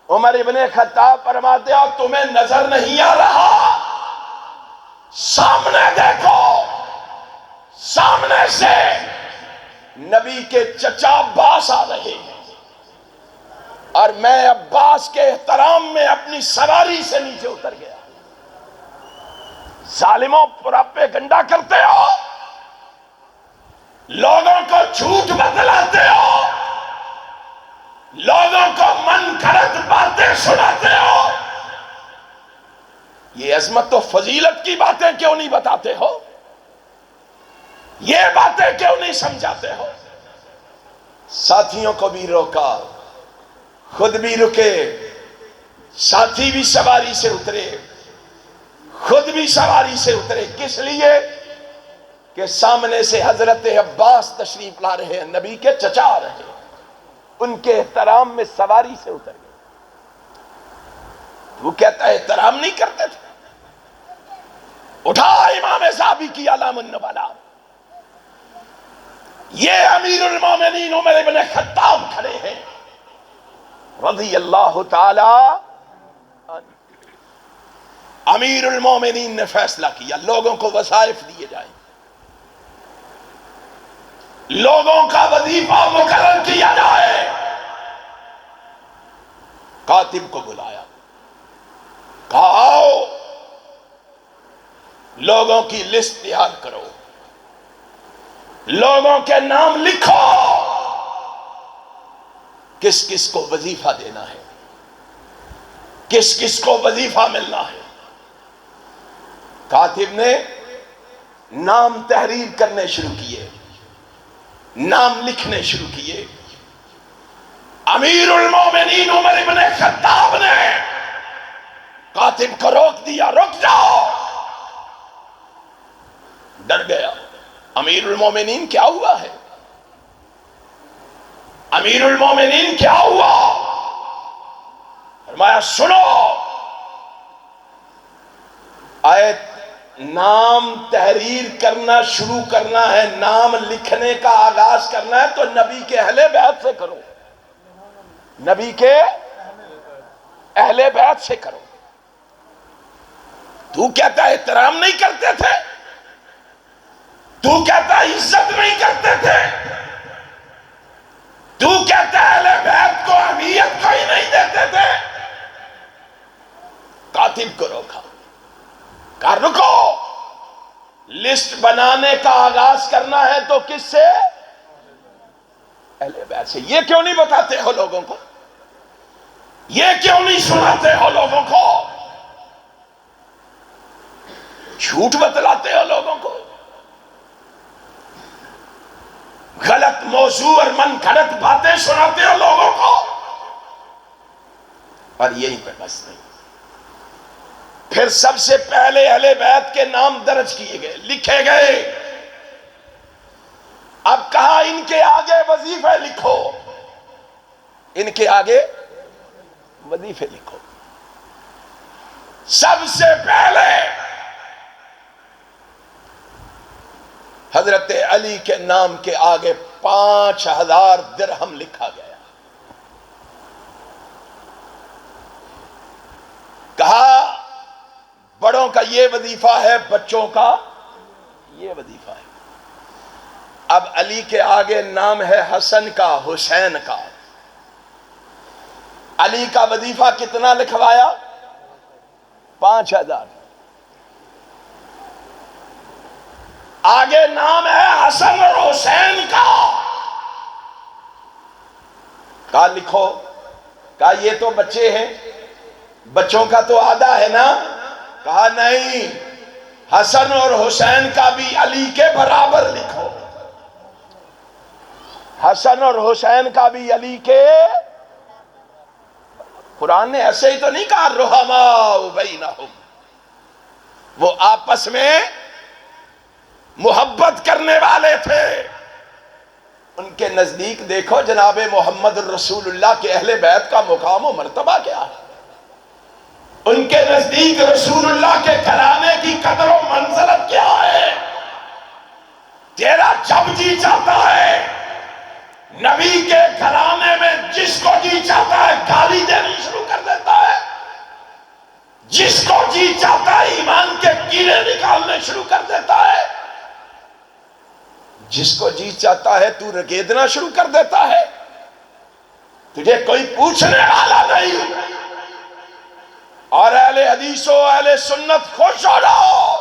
عمر ابن خطاب فرماتے ہو تمہیں نظر نہیں آ رہا؟ سامنے دیکھو، سامنے سے نبی کے چچا عباس آ رہے ہیں، اور میں عباس کے احترام میں اپنی سواری سے نیچے اتر گیا۔ ظالموں پروپیگنڈا کرتے ہو، لوگوں کو جھوٹ بتلاتے ہو، لوگوں کو من گھڑت باتیں سناتے ہو۔ یہ عظمت و فضیلت کی باتیں کیوں نہیں بتاتے ہو؟ یہ باتیں کیوں نہیں سمجھاتے ہو؟ ساتھیوں کو بھی روکا، خود بھی رکے، ساتھی بھی سواری سے اترے، خود بھی سواری سے اترے۔ کس لیے؟ کہ سامنے سے حضرت عباس تشریف لا رہے ہیں، نبی کے چچا آ رہے ہیں، ان کے احترام میں سواری سے اتر گئے۔ وہ کہتا ہے احترام نہیں کرتے تھے؟ اٹھا امام صحابی کی علام النبلا، یہ امیر المومنین عمر ابن خطاب کھڑے ہیں رضی اللہ تعالی عنہ۔ امیر المومنین نے فیصلہ کیا لوگوں کو وظائف دیے جائیں، لوگوں کا وظیفہ مقرر کیا جائے۔ کاتب کو بلایا، کہا آؤ لوگوں کی لسٹ تیار کرو، لوگوں کے نام لکھو، کس کس کو وظیفہ دینا ہے، کس کس کو وظیفہ ملنا ہے۔ کاتب نے نام تحریر کرنے شروع کیے، نام لکھنے شروع کیے۔ امیر المومنین عمر ابن خطاب نے کاتب کو روک دیا، رک جاؤ۔ ڈر گیا، امیر المومنین کیا ہوا ہے، امیر المومنین کیا ہوا؟ فرمایا سنو، آیت نام تحریر کرنا شروع کرنا ہے، نام لکھنے کا آغاز کرنا ہے تو نبی کے اہل بیت سے کرو، نبی کے اہل بیت سے کرو۔ تو کہتا ہے احترام نہیں کرتے تھے، تو کہتا ہے عزت نہیں کرتے تھے، تو کہتا ہے اہل بیت کو اہمیت کو ہی نہیں دیتے تھے۔ کاتب کو روکا، کہا رکو، لسٹ بنانے کا آغاز کرنا ہے تو کس سے؟ اہل بیت سے۔ یہ کیوں نہیں بتاتے ہو لوگوں کو، یہ کیوں نہیں سناتے ہو لوگوں کو، جھوٹ بتلاتے ہو لوگوں کو، غلط موضوع اور من گھڑت باتیں سناتے ہو لوگوں کو، اور یہیں پہ بس نہیں۔ پھر سب سے پہلے اہل بیت کے نام درج کیے گئے، لکھے گئے۔ اب کہا ان کے آگے وظیفے لکھو، ان کے آگے وظیفے لکھو۔ سب سے پہلے حضرت علی کے نام کے آگے 5000 درہم لکھا گیا۔ کہا بڑوں کا یہ وظیفہ ہے، بچوں کا یہ وظیفہ ہے۔ اب علی کے آگے نام ہے حسن کا، حسین کا۔ علی کا وظیفہ کتنا لکھوایا؟ 5000۔ آگے نام ہے حسن اور حسین کا، کہا لکھو۔ کہا یہ تو بچے ہیں، بچوں کا تو آدھا ہے نا؟ کہا نہیں، حسن اور حسین کا بھی علی کے برابر لکھو، حسن اور حسین کا بھی علی کے۔ قرآن نے ایسے ہی تو نہیں کہا رحماء بینہم، وہ آپس میں محبت کرنے والے تھے۔ ان کے نزدیک دیکھو جناب محمد رسول اللہ کے اہل بیت کا مقام و مرتبہ کیا ہے، ان کے نزدیک رسول اللہ کے کلانے کی قدر و منزلت کیا ہے۔ تیرا جب جی چاہتا ہے نبی کے کلانے میں جس کو جی چاہتا ہے گالی دینی شروع کر دیتا ہے، جس کو جی چاہتا ہے ایمان کے کیڑے نکالنے شروع کر دیتا ہے، جس کو جی چاہتا ہے تو رگیدنا شروع کر دیتا ہے، تجھے کوئی پوچھنے والا نہیں۔ اور اہل حدیث و اہل سنت خوش ہو جاؤ،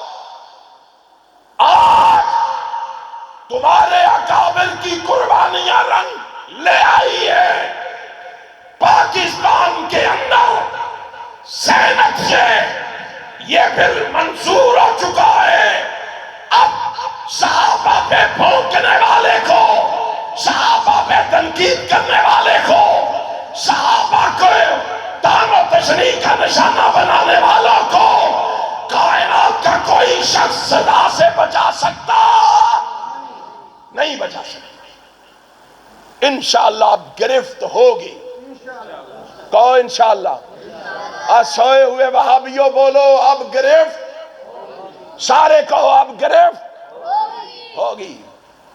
آج تمہارے اکابر کی قربانیاں رنگ لے آئی ہے۔ پاکستان کے اندر سینٹ سے یہ پھر منظور ہو چکا ہے، اب صحابہ پہ بھونکنے والے کو، صحابہ پہ تنقید کرنے والے کو، صحابہ کو تان و تشریح کا نشانہ بنانے والوں کو کائنات کا کوئی شخص صدا سے بچا سکتا نہیں، بچا سکتا۔ انشاءاللہ اب گرفت ہوگی، کہو انشاءاللہ۔ سوئے ہوئے وہابیوں بولو اب گرفت، سارے کہو اب گرفت ہوگی۔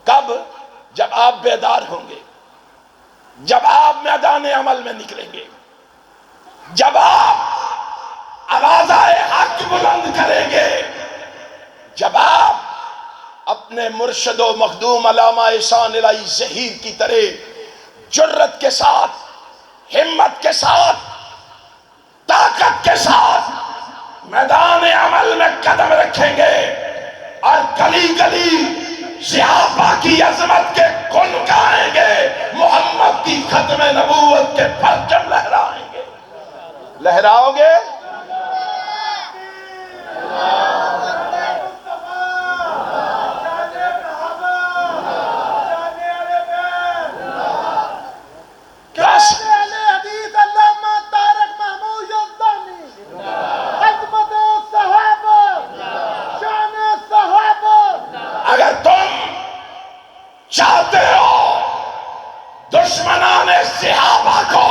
کب؟ جب آپ بیدار ہوں گے، جب آپ میدان عمل میں نکلیں گے، جب آپ آوازائے حق بلند کریں گے جب آپ اپنے مرشد و مخدوم علامہ احسان الہی ظہیر کی طرح جرت کے ساتھ، ہمت کے ساتھ، طاقت کے ساتھ میدان عمل میں قدم رکھیں گے اور گلی گلی صحابہ کی عظمت کے گن گائیں گے، محمد کی ختم نبوت کے پرچم لہرائیں گے۔ لہراؤ گے؟ اگر تم چاہتے ہو دشمنان صحابہ کو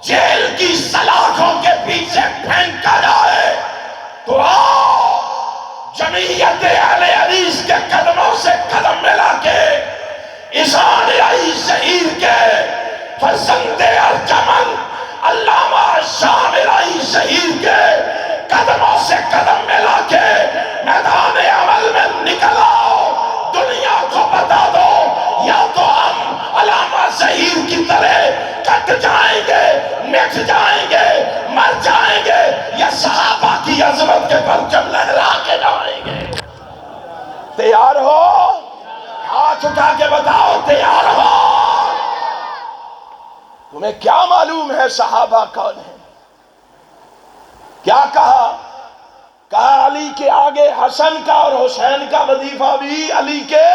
جیل کی سلاخوں کے پیچھے پھینکا جائے تو آؤ جمعیت اہل حدیث کے قدموں سے قدم ملا کے احسان الہی ظہیر کے فرزند ارجمند علامہ شام الہی ظہیر کے قدموں سے قدم ملا کے میدان عمل میں نکل آؤ۔ دنیا کو بتا دو یا تو ہم علامہ ظہیر کی طرح کٹ جائیں گے، مٹ جائیں گے، مر جائیں گے، یا صحابہ کی عظمت کے پرچم لہرا کے جائیں گے۔ تیار ہو؟ ہاتھ اٹھا کے بتاؤ تیار ہو؟ تمہیں کیا معلوم ہے صحابہ کون ہیں؟ کیا کہا؟ کہا علی کے آگے حسن کا اور حسین کا وظیفہ بھی علی کے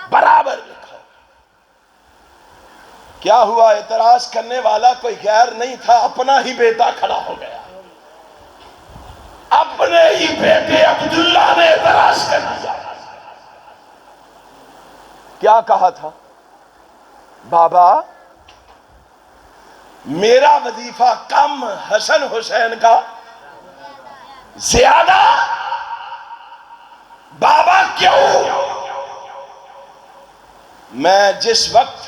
برابر لکھا۔ کیا ہوا؟ اعتراض کرنے والا کوئی غیر نہیں تھا، اپنا ہی بیٹا کھڑا ہو گیا، اپنے ہی بیٹے عبداللہ نے اعتراض کر دیا۔ کیا کہا تھا؟ بابا میرا وظیفہ کم، حسن حسین کا زیادہ۔ بابا کیوں؟ میں جس وقت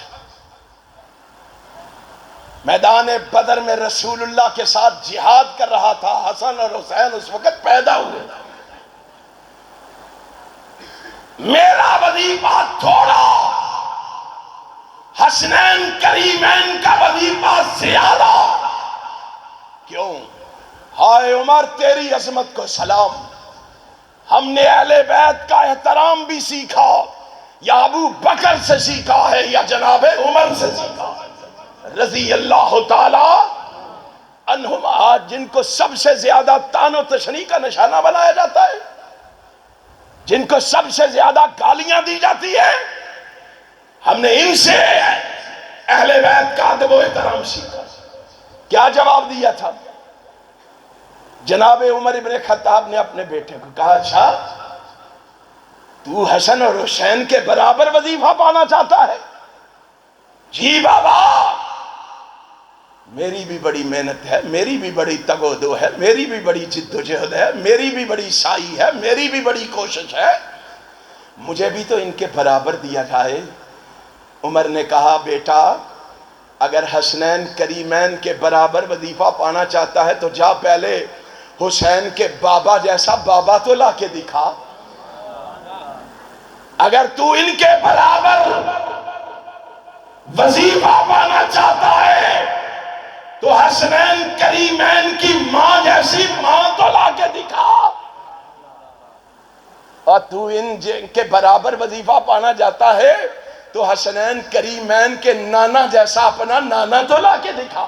میدان بدر میں رسول اللہ کے ساتھ جہاد کر رہا تھا، حسن اور حسین اس وقت پیدا ہوئے تھے۔ میرا وظیفہ تھوڑا، حسنین کریمین کا وظیفہ زیادہ۔ کیوں؟ ہائے عمر تیری عظمت کو سلام، ہم نے اہل بیت کا احترام بھی سیکھا، یا ابو بکر سے سیکھا ہے یا جناب عمر سے سیکھا ہے رضی اللہ تعالی عنہم۔ آج جن کو سب سے زیادہ طعن و تشنیع کا نشانہ بنایا جاتا ہے، جن کو سب سے زیادہ گالیاں دی جاتی ہے، ہم نے ان سے اہل بیت کا ادب و احترام سیکھا۔ کیا جواب دیا تھا؟ جناب عمر ابن خطاب نے اپنے بیٹے کو کہا، اچھا تو حسن اور حسین کے برابر وظیفہ پانا چاہتا ہے؟ جی بابا، میری بھی بڑی محنت ہے، میری بھی بڑی تگ و دو ہے، میری بھی بڑی جد و جہد ہے، میری بھی بڑی سعی ہے، میری بھی بڑی کوشش ہے، مجھے بھی تو ان کے برابر دیا جائے۔ عمر نے کہا، بیٹا اگر حسنین کریمین کے برابر وظیفہ پانا چاہتا ہے تو جا پہلے حسین کے بابا جیسا بابا تو لا کے دکھا۔ اگر تو ان کے برابر وظیفہ پانا چاہتا ہے تو حسنین کریمین کی ماں جیسی ماں تو لا کے دکھا، اور تو ان کے برابر وظیفہ پانا چاہتا ہے تو حسنین کریمین کے نانا جیسا اپنا نانا تو لا کے دکھا،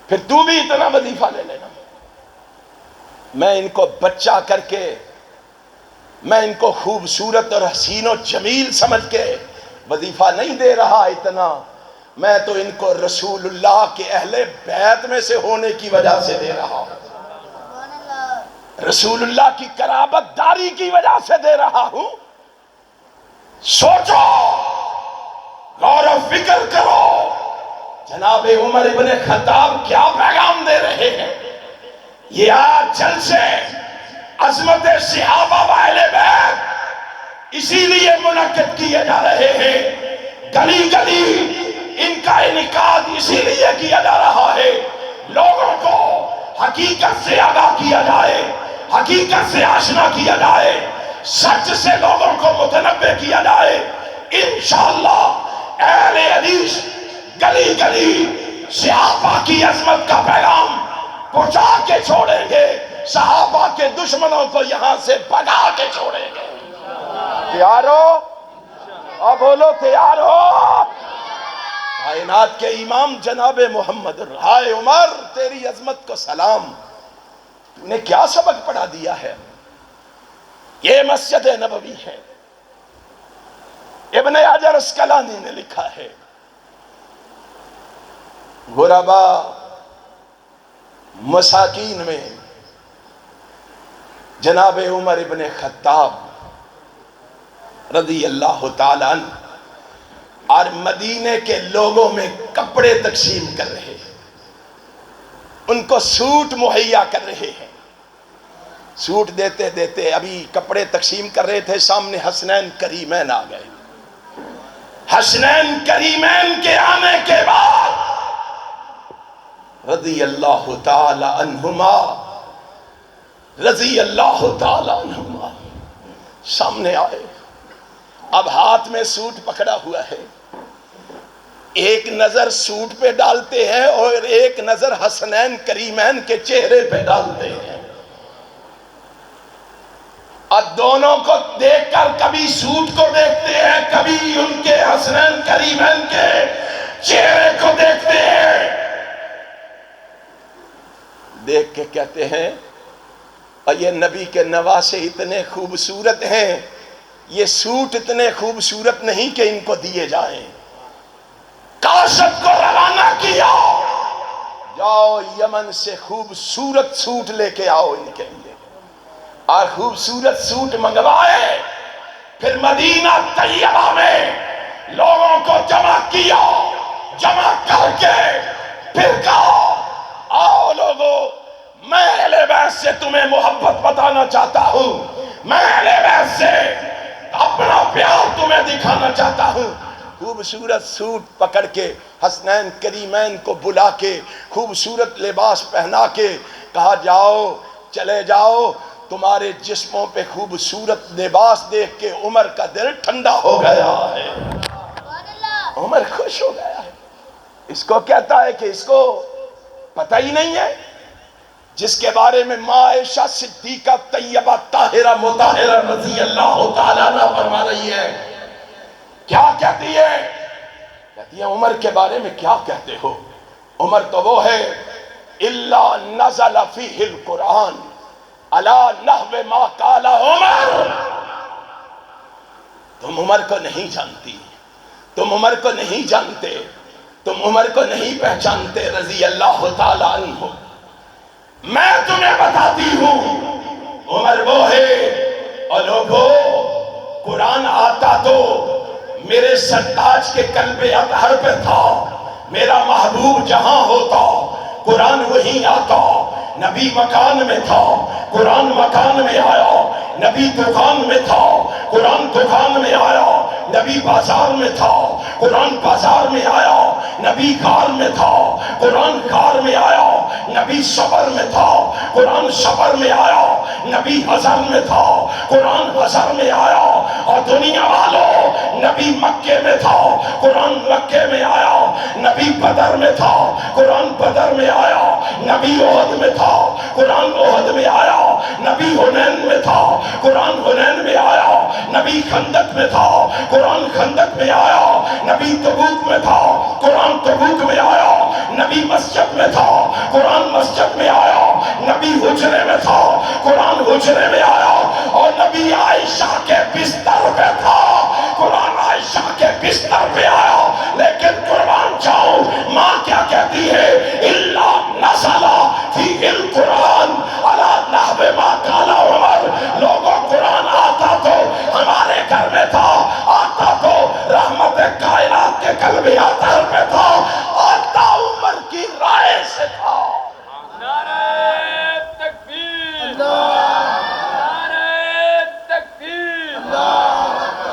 پھر تو بھی اتنا وظیفہ لے لینا۔ میں ان کو بچہ کر کے، میں ان کو خوبصورت اور حسین و جمیل سمجھ کے وظیفہ نہیں دے رہا اتنا، میں تو ان کو رسول اللہ کے اہل بیت میں سے ہونے کی وجہ سے دے رہا ہوں، رسول اللہ کی قرابت داری کی وجہ سے دے رہا ہوں۔ سوچو، غور و فکر کرو، جناب عمر ابن خطاب کیا پیغام دے رہے ہیں؟ یہ آج جلسے عظمت صحابہ و اہل بیت اسی لیے منعقد کیے جا رہے ہیں، گلی گلی ان کا انعقاد اسی لیے کیا جا رہا ہے۔ لوگوں کو حقیقت سے آگاہ کیا جائے، حقیقت سے آشنا کیا جائے، سچ سے لوگوں کو متنبع کیا جائے۔ انشاءاللہ اہل حدیث گلی گلی صحابہ کی عظمت کا پیغام پہنچا کے چھوڑیں گے، صحابہ کے دشمنوں کو یہاں سے بھگا کے چھوڑیں گے۔ تیار ہو؟ اور بولو تیار ہو؟ کائنات کے امام جناب محمد، ہائے عمر تیری عظمت کو سلام، تو نے کیا سبق پڑھا دیا ہے؟ یہ مسجد نبوی ہے۔ ابن حجر اسقلانی نے لکھا ہے، غربا مساکین میں جناب عمر ابن خطاب رضی اللہ تعالیٰ عنہ اور مدینے کے لوگوں میں کپڑے تقسیم کر رہے ہیں، ان کو سوٹ مہیا کر رہے ہیں۔ سوٹ دیتے دیتے ابھی کپڑے تقسیم کر رہے تھے، سامنے حسنین کریمین آ گئے۔ حسنین کریمین کے آنے کے بعد رضی اللہ تعالی عنہما سامنے آئے۔ اب ہاتھ میں سوٹ پکڑا ہوا ہے، ایک نظر سوٹ پہ ڈالتے ہیں اور ایک نظر حسنین کریمین کے چہرے پہ ڈالتے ہیں، اور دونوں کو دیکھ کر کبھی سوٹ کو دیکھتے ہیں، کبھی ان کے حسنین کریمین کے چہرے کو دیکھتے ہیں، دیکھ کے کہتے ہیں اور یہ نبی کے نواسے اتنے خوبصورت ہیں، یہ سوٹ اتنے خوبصورت نہیں کہ ان کو دیے جائیں۔ کاشت کو روانہ کیا، جاؤ یمن سے خوبصورت سوٹ لے کے آؤ ان کے لیے، اور خوبصورت سوٹ منگوائے۔ پھر مدینہ طیبہ میں لوگوں کو جمع کیا، جمع کر کے پھر کہا آؤ لوگو، میں اہل بیت سے تمہیں محبت بتانا چاہتا ہوں، میں اہل بیت سے اپنا پیار تمہیں دکھانا چاہتا ہوں۔ خوبصورت سوٹ پکڑ کے حسنین کریمین کو بلا کے خوبصورت لباس پہنا کے کہا جاؤ، چلے جاؤ، تمہارے جسموں پہ خوبصورت لباس دیکھ کے عمر کا دل ٹھنڈا ہو گیا ہے، عمر خوش ہو گیا ہے۔ اس کو کہتا ہے کہ اس کو پتہ ہی نہیں ہے، جس کے بارے میں ماں عائشہ صدیقہ طیبہ طاہرہ مطہرہ رضی اللہ تعالیٰ عنہ فرما رہی ہے، کیا کہتی ہے؟ کہتی ہے عمر کے بارے میں کیا کہتے ہو؟ عمر تو وہ ہے الا نزل فیہ القرآن علی نحو ما قال عمر۔ تم عمر کو نہیں جانتی، تم عمر کو نہیں جانتے، تم عمر کو نہیں پہچانتے رضی اللہ تعالیٰ عنہ۔ میں تمہیں بتاتی ہوں عمر وہ ہے، اور لوگوں قرآن آتا تو میرے سرتاج کے قلب اطہر پہ تھا، میرا محبوب جہاں ہوتا قرآن وہیں آتا، نبی مکان میں تھا قرآن مکان میں آیا، نبی دکان میں تھا قرآن دکان میں آیا، نبی بازار میں تھا قرآن بازار میں آیا، نبی غار میں تھا قرآن غار میں آیا، نبی صبر میں تھا قرآن صبر میں آیا، نبی حضر میں تھا قرآن حضر میں آیا، اور دنیا والوں نبی مکے میں تھا قرآن مکے میں آیا، نبی بدر میں تھا قرآن بدر میں آیا، نبی احد میں تھا قرآن احد میں آیا، نبی حنین میں تھا قرآن حنین میں آیا، نبی خندق میں تھا قرآن خندق میں آیا، نبی تبوک میں تھا قرآن تبوک میں آیا، نبی مسجد میں تھا قرآن مسجد میں آیا، نبی حجرے میں تھا قرآن حجرے میں آیا، اور نبی عائشہ کے بستر پہ تھا قرآن عائشہ کے بستر پہ آیا۔ لیکن قربان جاؤں ماں کیا کہتی ہے؟ الا نزل فیہ القرآن علی نحو ما قال عمر۔ لوگوں قرآن آتا تو ہمارے گھر میں تھا، آتا تو رحمت کائنات کے قلب اطہر میں تھا، آتا عمر کی رائے سے تھا۔ نعرہ تکبیر، نعرہ تکبیر،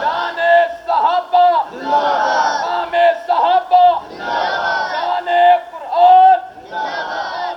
شان صحابہ، مقام صحابہ، شان قرآن، مقام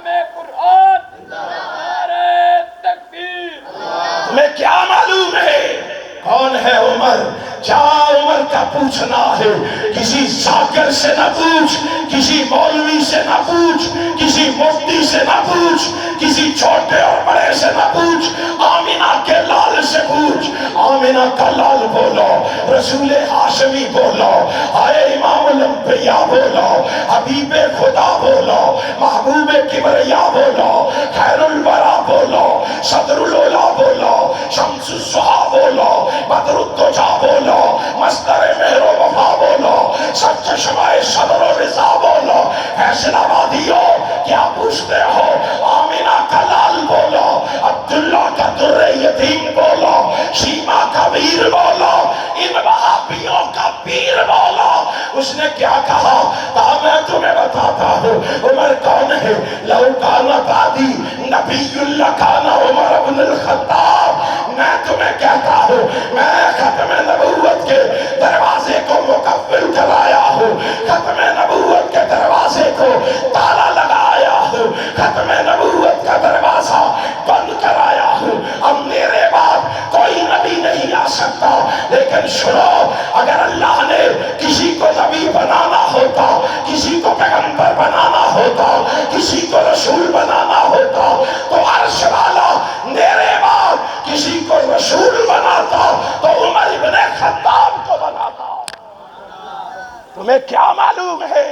جہاں عمر کا پوچھنا ہے کسی ذاکر سے نہ پوچھ، کسی مولوی سے نہ پوچھ، کسی مفتی سے نہ پوچھ، کسی چھوٹے اور بڑے سے نہ پوچھ، آمینہ کے لال سے پوچھ۔ آمینہ کا لال بولو، رسول ہاشمی بولو، آئے امام الانبیاء بولو، حبیب خدا بولو، محبوب کبریا بولو، خیر الورا بولو، صدر الولا بولو، شمس الضحیٰ بولو، بدر الدجا بولو، مصدر مہر و وفا بولو، سچ چشمہ صدر و رضا بولو، حسن آبادیو کیا پوچھتے ہو؟ آمینہ کا لال بولو، عبداللہ کا در یتیم بولو، شیما کا ویر بولو، ان وہابیوں کا پیر بولو۔ اس نے کیا کہا؟ کہا میں تمہیں بتاتا ہوں عمر کون ہے؟ لو کان بعدی نبی اللہ کان عمر بن الخطاب۔ میں تمہیں کہتا ہوں میں ختم نبوت کے دروازے کو مکفل کرایا ہوں، ختم نبوت کے دروازے کو تالا لگایا ہوں، ختم نبوت کا دروازہ بند کرایا ہوں۔ اب میرے بعد کوئی نبی نہیں آ سکتا، لیکن سنو، اگر اللہ نے کسی کو نبی بنانا ہوتا، کسی کو پیغمبر بنانا ہوتا، کسی کو رسول بنانا ہوتا، تو عرش والا میرے بعد کسی کو رسول بناتا تو عمر ابن خطاب کو بناتا۔ تمہیں کیا معلوم ہے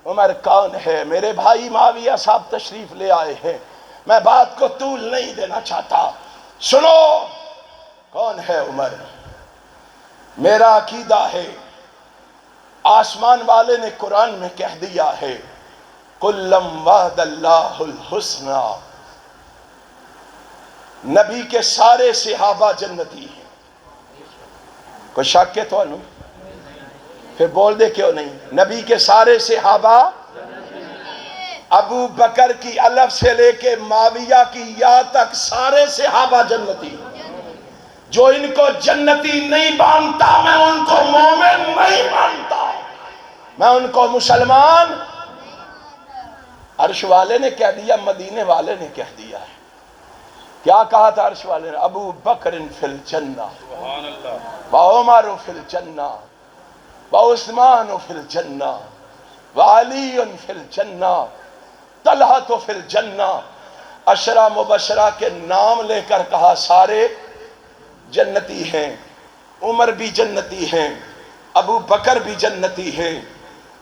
عمر کون ہے؟ میرے بھائی معاویہ صاحب تشریف لے آئے ہیں، میں بات کو طول نہیں دینا چاہتا۔ سنو کون ہے عمر؟ میرا عقیدہ ہے آسمان والے نے قرآن میں کہہ دیا ہے کلم وعد اللہ الحسنہ، نبی کے سارے صحابہ جنتی ہیں۔ کوئی شک ہے تو انہوں پھر بول دے کیوں نہیں؟ نبی کے سارے صحابہ، ابو بکر کی الف سے لے کے معاویہ کی یا تک سارے صحابہ جنتی۔ جو ان کو جنتی نہیں مانتا میں ان کو مومن نہیں مانتا، میں ان کو مسلمان۔ عرش والے نے کہہ دیا، مدینے والے نے کہہ دیا ہے۔ کیا کہا تھا عرش والے نے؟ ابو بکر فی الجنہ وعمر فی الجنہ وعثمان فی الجنہ وعلی فی الجنہ طلحہ فی الجنہ۔ عشرہ مبشرہ کے نام لے کر کہا سارے جنتی ہیں، عمر بھی جنتی ہیں، ابو بکر بھی جنتی ہیں،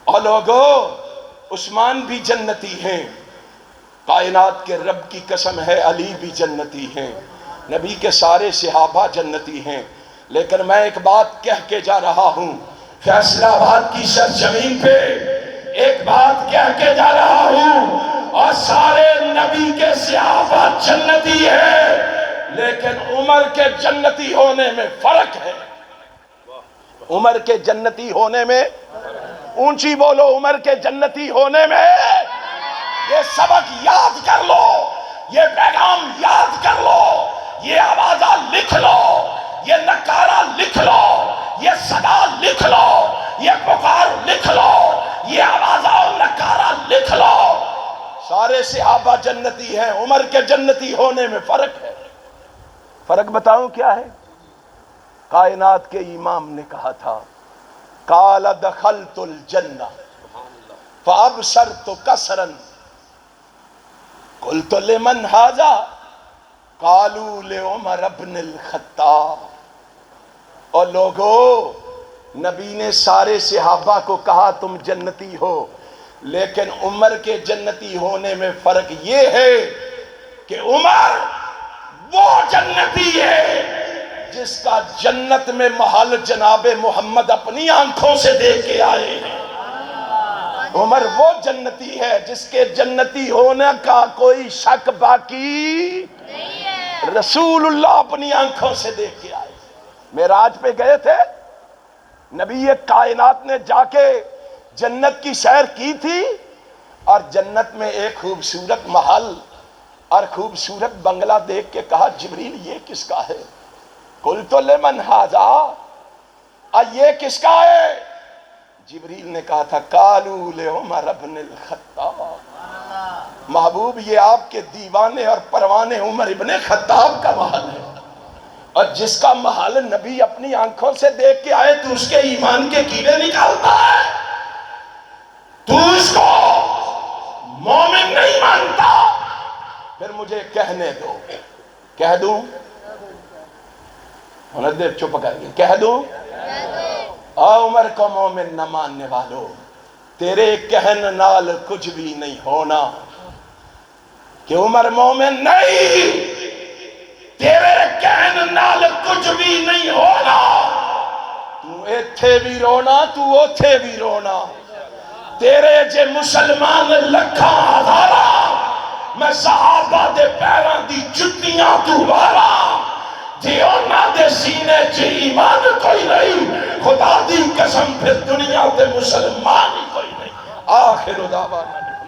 اور لوگو عثمان بھی جنتی ہیں، کائنات کے رب کی قسم ہے علی بھی جنتی ہیں، نبی کے سارے صحابہ جنتی ہیں۔ لیکن میں ایک بات کہہ کے جا رہا ہوں، فیصلہ آباد کی سرزمین پہ ایک بات کہہ کے جا رہا ہوں، اور سارے نبی کے صحابہ جنتی ہیں، لیکن عمر کے جنتی ہونے میں فرق ہے۔ عمر کے جنتی ہونے میں، اونچی بولو، عمر کے جنتی ہونے میں۔ یہ سبق یاد کر لو، یہ پیغام یاد کر لو، یہ آوازہ لکھ لو، یہ نکارہ لکھ لو، یہ صدا لکھ لو، یہ پکار لکھ لو، یہ آوازہ اور نکارہ لکھ لو۔ سارے صحابہ جنتی ہیں، عمر کے جنتی ہونے میں فرق ہے۔ فرق بتاؤں کیا ہے؟ کائنات کے امام نے کہا تھا قال دخلت الجنہ فابصرت کسرا قلت لمن ھذا قالوا لعمر بن الخطاب۔ اور لوگو، نبی نے سارے صحابہ کو کہا تم جنتی ہو، لیکن عمر کے جنتی ہونے میں فرق یہ ہے کہ عمر وہ جنتی ہے جس کا جنت میں محل جناب محمد اپنی آنکھوں سے دیکھ کے آئے ہیں۔ عمر وہ جنتی ہے جس کے جنتی ہونے کا کوئی شک باقی نہیں ہے، رسول اللہ اپنی آنکھوں سے دیکھ کے آئے۔ معراج پہ گئے تھے، نبی کائنات نے جا کے جنت کی سیر کی تھی، اور جنت میں ایک خوبصورت محل اور خوبصورت بنگلہ دیکھ کے کہا جبریل یہ کس کا ہے؟ قلت لمن ھذا، یہ کس کا ہے؟ جبریل نے کہا تھا قالوا لعمر بن الخطاب۔ محبوب یہ آپ کے دیوانے اور پروانے عمر ابن خطاب کا محل ہے۔ اور جس کا محل نبی اپنی آنکھوں سے دیکھ کے آئے تو اس کے ایمان کے کیڑے نکالتا ہے، تو اس کو مومن نہیں مانتا۔ پھر مجھے کہنے دو، کہہ دوں، انہیں دیر چپ کر گئی، کہہ دوں عمر کو مومن نہ ماننے والو، تیرے کہن نال کچھ بھی نہیں ہونا، کہ عمر مومن نہیں، تیرے کہن نال کچھ بھی نہیں ہونا، تو ایتھے بھی رونا تو اوتھے بھی رونا، تیرے جے مسلمان لکھاں ہزارہ، میں صحابہ دے پیراں دی جتیاں تو وارا، جی اونا دے سینے چے ایمان کوئی نہیں، خدا دی قسم پھر دنیا دے مسلمان کوئی نہیں۔ آخر دعوانا الحمدللہ۔